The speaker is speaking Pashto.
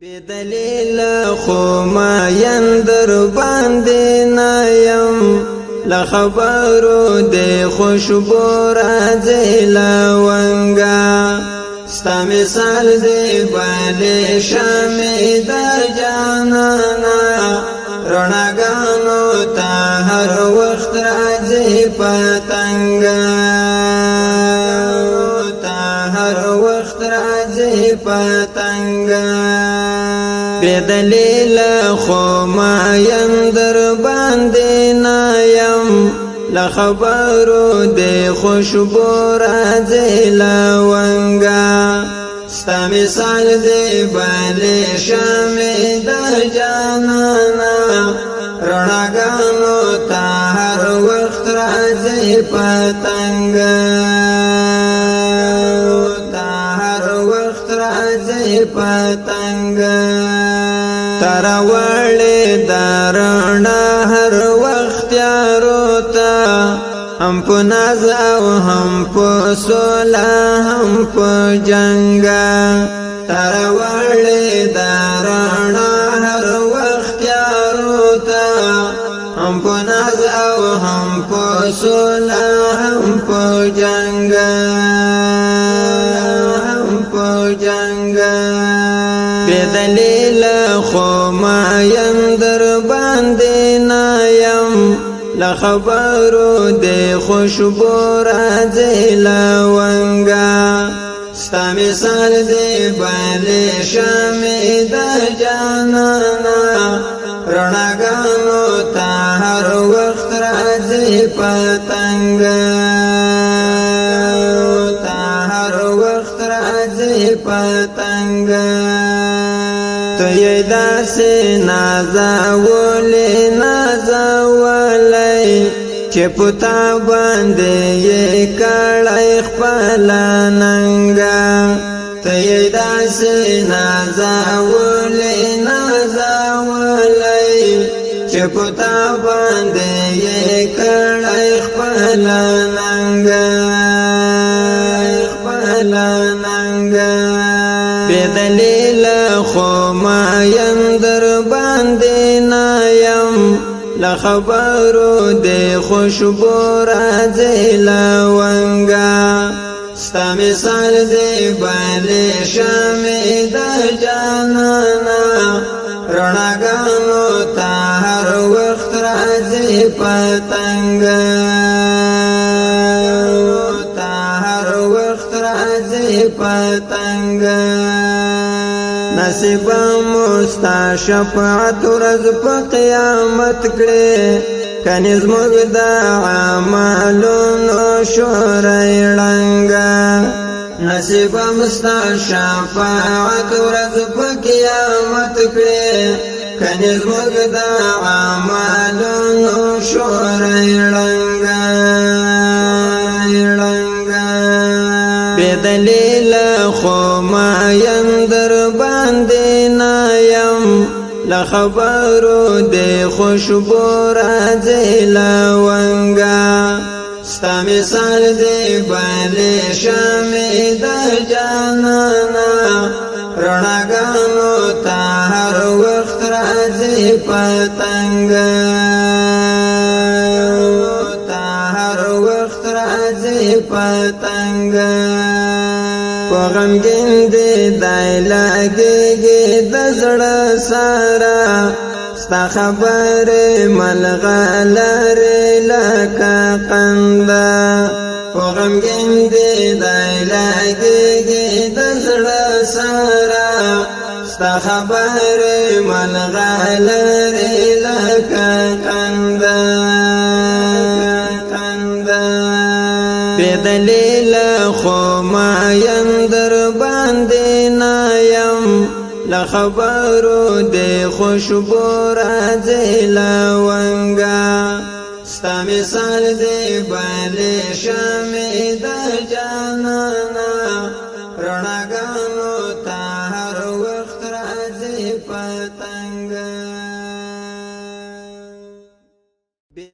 بدلیل خو ما یندر باندې نایم لخبرو د خوشبو راځي لونګا ستا مثال دی باندې شمع د جانانا رڼاګانو ته هر وخت راځي پتنګا پتنګا بدلیل خو ما یندر باندې نایم لخبرو د خوشبو راځي لونګا ستا مثال دی باندې شمع د جانانا رڼاګانو ته هر وخت راځي پتنګا پتنګا تراوړې دارنا هر وخت یارو ته هم په ناز او هم په سولا هم په جنگا تراوړې دارنا هر وخت یارو ته هم په ناز او هم په سولا هم په جنگا بدلیل خو ما یندر باندې نایم لخبرو د خوشبو راځي لونګا ستا مثال دی باندې شمع د جانانا رڼاګانو ته هر وخت راځي پتنګا پتنګا تو یې داسې نازولې نازولې چې پتا باندې یې کړای خپل ننګا تو یې داسې نازولې نازولې چې پتا باندې یې کړای خپل ننګا بدلیل خو ما یندر باندې نایم لخبرو د خوشبو راځي لونګا ستا مثال دی باندې شمع د جانانا رڼاګانو ته هر وخت راځي پتنګا پتنګا نصیب مستا شفاعت ورځ په قیامت کړي کني زموږ د عملونو شورای ړنګا نصیب مستا شفاعت ورځ په قیامت کړي کني زموږ د عملونو شورای ړنګا بدلیل خو ما یندر باندې نایم لخبرو د خوشبو راځي لونګا ستا مثال دی باندې شمع د جانانا رڼاګانو ته هر وخت راځي پتنګا پتنګا غمګین دی دای لګي د زړه سارا ستا خبره ملغلره لکه قندا غمګین دی دای لګي د زړه سارا ستا خبره ملغلره لکه قندا بدلیل خو ما یندر باندې نایم لخبرو د خوشبو راځي لونګا ستا مثال دی باندې شمع د جانانا رڼاګانو